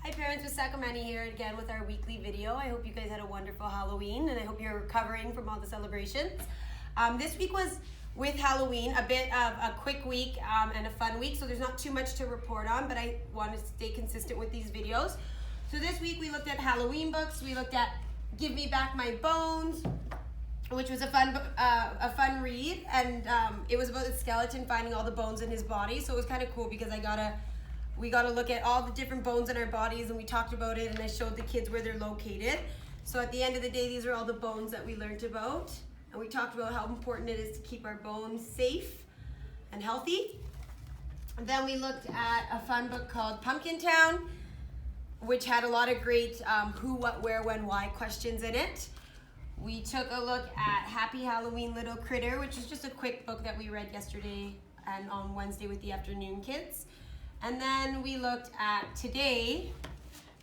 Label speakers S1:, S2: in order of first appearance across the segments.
S1: Hi Parents with Sacramento here again with our weekly video. I hope you guys had a wonderful Halloween and I hope you're recovering from all the celebrations. This week was with Halloween, a bit of a quick week and a fun week, so there's not too much to report on, but I want to stay consistent with these videos. So this week we looked at Halloween books, we looked at Give Me Back My Bones, which was a fun read, and it was about the skeleton finding all the bones in his body, so it was kind of cool because we got to look at all the different bones in our bodies, and we talked about it, and I showed the kids where they're located. So at the end of the day, these are all the bones that we learned about, and we talked about how important it is to keep our bones safe and healthy. And then we looked at a fun book called Pumpkin Town, which had a lot of great who, what, where, when, why questions in it. We took a look at Happy Halloween Little Critter, which is just a quick book that we read yesterday and on Wednesday with the afternoon kids. And then we looked at today,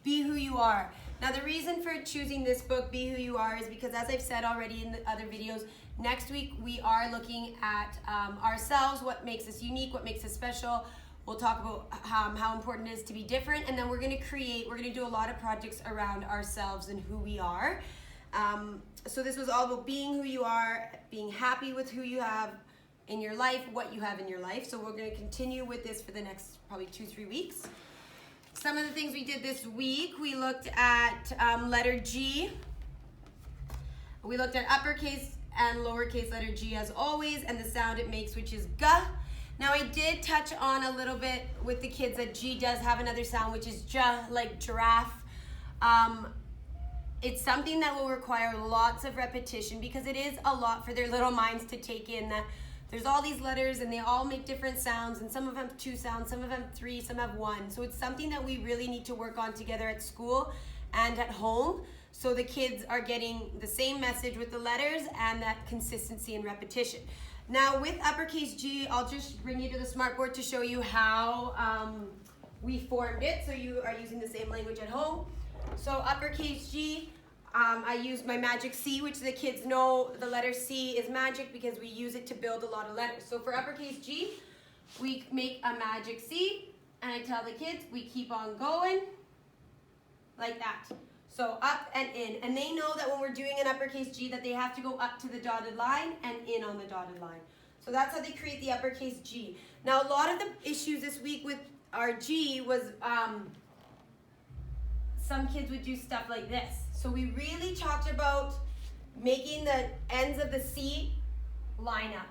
S1: Be Who You Are. Now the reason for choosing this book, Be Who You Are, is because as I've said already in the other videos, next week we are looking at ourselves, what makes us unique, what makes us special. We'll talk about how important it is to be different, and then we're gonna do a lot of projects around ourselves and who we are. So this was all about being who you are, being happy with who you have in your life, what you have in your life. So we're going to continue with this for the next probably 2-3 weeks. Some of the things we did this week, we looked at letter G. We looked at uppercase and lowercase letter G as always, and the sound it makes, which is G. Now I did touch on a little bit with the kids that G does have another sound, which is J, like giraffe. It's something that will require lots of repetition because it is a lot for their little minds to take in, that there's all these letters and they all make different sounds, and some of them have 2 sounds, some of them 3, some have 1. So it's something that we really need to work on together at school and at home, so the kids are getting the same message with the letters and that consistency and repetition. Now with uppercase G, I'll just bring you to the smartboard to show you how we formed it, so you are using the same language at home. So uppercase G, I used my magic C, which the kids know the letter C is magic because we use it to build a lot of letters. So for uppercase G, we make a magic C, and I tell the kids we keep on going like that. So up and in, and they know that when we're doing an uppercase G that they have to go up to the dotted line and in on the dotted line. So that's how they create the uppercase G. Now a lot of the issues this week with our G was some kids would do stuff like this. So we really talked about making the ends of the C line up.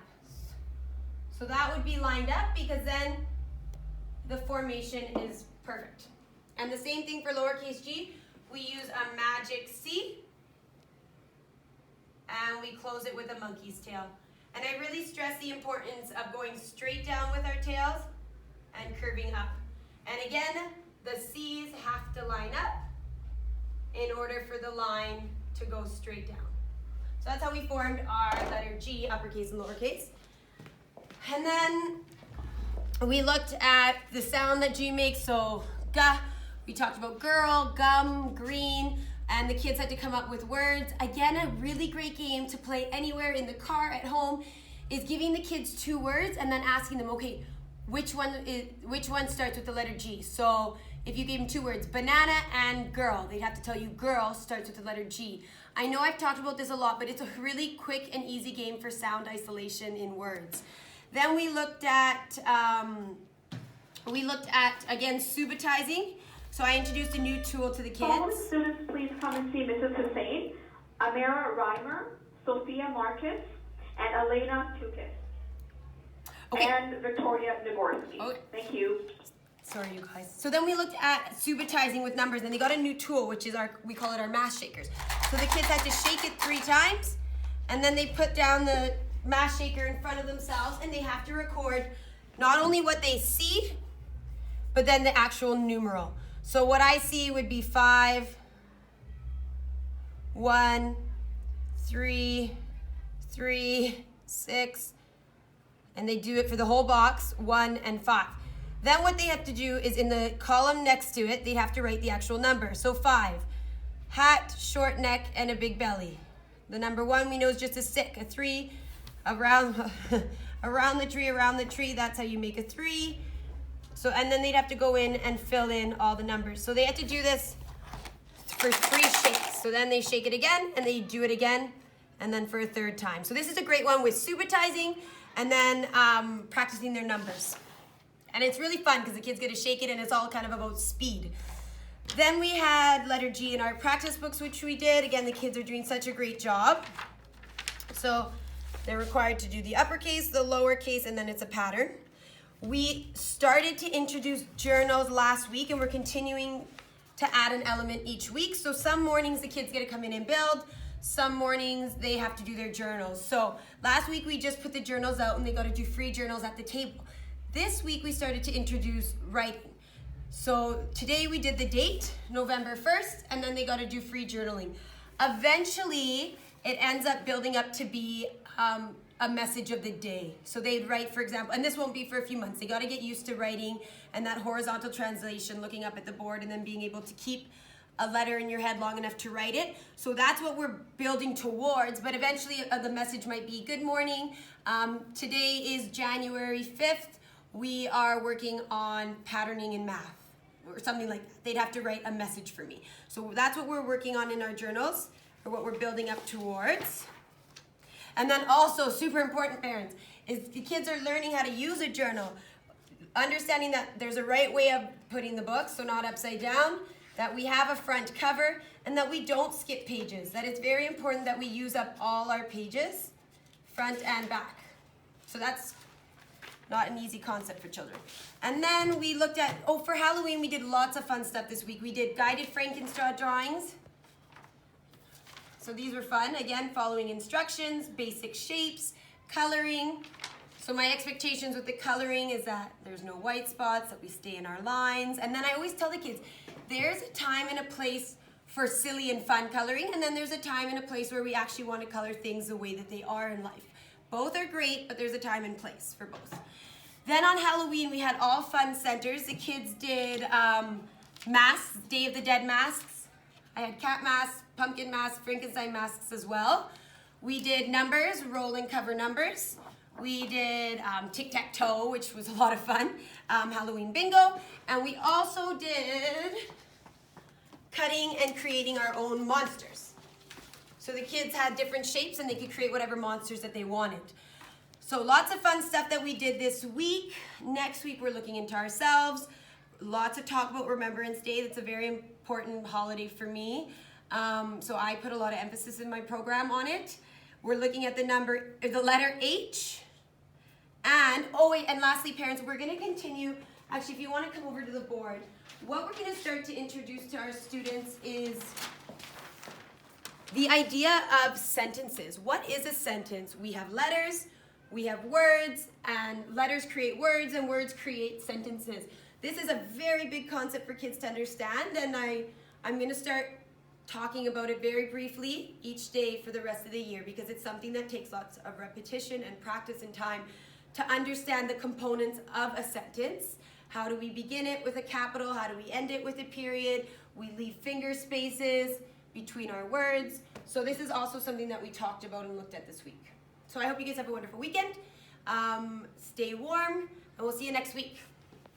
S1: So that would be lined up because then the formation is perfect. And the same thing for lowercase g. We use a magic C and we close it with a monkey's tail. And I really stress the importance of going straight down with our tails and curving up. And again, the C's have to line up in order for the line to go straight down. So that's how we formed our letter G, uppercase and lowercase. And then we looked at the sound that G makes, so G. We talked about girl, gum, green, and the kids had to come up with words. Again, a really great game to play anywhere, in the car, at home, is giving the kids 2 words and then asking them, okay, which one starts with the letter G? So if you gave them 2 words, banana and girl, they'd have to tell you girl starts with the letter G. I know I've talked about this a lot, but it's a really quick and easy game for sound isolation in words. Then we looked at again, subitizing. So I introduced a new tool to the kids.
S2: All the students, please come and see Mrs. Hussain, Amira Reimer, Sophia Marcus, and Elena Tukis. Okay. And Victoria Nagorski. Okay. Thank you.
S1: Sorry, you guys. So then we looked at subitizing with numbers, and they got a new tool, which is we call it our mass shakers. So the kids had to shake it 3 times, and then they put down the mass shaker in front of themselves, and they have to record not only what they see, but then the actual numeral. So what I see would be 5, 1, 3, 3, 6, and they do it for the whole box, 1 and 5. Then what they have to do is in the column next to it, they have to write the actual number. So 5, hat, short neck, and a big belly. The number 1 we know is just a stick. A 3, around the tree, that's how you make a 3. So, and then they'd have to go in and fill in all the numbers. So they had to do this for 3 shakes. So then they shake it again, and they do it again, and then for a 3rd time. So this is a great one with subitizing and then practicing their numbers. And it's really fun because the kids get to shake it, and it's all kind of about speed. Then we had letter G in our practice books, which we did. Again, the kids are doing such a great job. So they're required to do the uppercase, the lowercase, and then it's a pattern. We started to introduce journals last week, and we're continuing to add an element each week. So some mornings the kids get to come in and build. Some mornings they have to do their journals. So last week we just put the journals out, and they got to do free journals at the table. This week we started to introduce writing. So today we did the date, November 1st, and then they got to do free journaling. Eventually, it ends up building up to be a message of the day. So they'd write, for example, and this won't be for a few months. They got to get used to writing and that horizontal translation, looking up at the board, and then being able to keep a letter in your head long enough to write it. So that's what we're building towards, but eventually the message might be, good morning. Today is January 5th. We are working on patterning in math, or something like that. They'd have to write a message for me. So that's what we're working on in our journals, or what we're building up towards. And then also, super important, parents, is the kids are learning how to use a journal, understanding that there's a right way of putting the book, so not upside down, that we have a front cover, and that we don't skip pages, that it's very important that we use up all our pages, front and back. So that's not an easy concept for children. And then we looked at, for Halloween, we did lots of fun stuff this week. We did guided Frankenstraw drawings. So these were fun. Again, following instructions, basic shapes, coloring. So my expectations with the coloring is that there's no white spots, that we stay in our lines. And then I always tell the kids, there's a time and a place for silly and fun coloring, and then there's a time and a place where we actually want to color things the way that they are in life. Both are great, but there's a time and place for both. Then on Halloween, we had all fun centers. The kids did masks, Day of the Dead masks. I had cat masks, pumpkin masks, Frankenstein masks as well. We did numbers, roll and cover numbers. We did tic-tac-toe, which was a lot of fun, Halloween bingo. And we also did cutting and creating our own monsters. So the kids had different shapes, and they could create whatever monsters that they wanted. So lots of fun stuff that we did this week. Next week, we're looking into ourselves. Lots of talk about Remembrance Day. That's a very important holiday for me. So I put a lot of emphasis in my program on it. We're looking at the letter H. And lastly, parents, we're going to continue. Actually, if you want to come over to the board, what we're going to start to introduce to our students is the idea of sentences. What is a sentence? We have letters, we have words, and letters create words, and words create sentences. This is a very big concept for kids to understand, and I'm going to start talking about it very briefly each day for the rest of the year, because it's something that takes lots of repetition and practice and time to understand the components of a sentence. How do we begin it with a capital? How do we end it with a period? We leave finger spaces between our words. So this is also something that we talked about and looked at this week. So I hope you guys have a wonderful weekend. Stay warm, and we'll see you next week.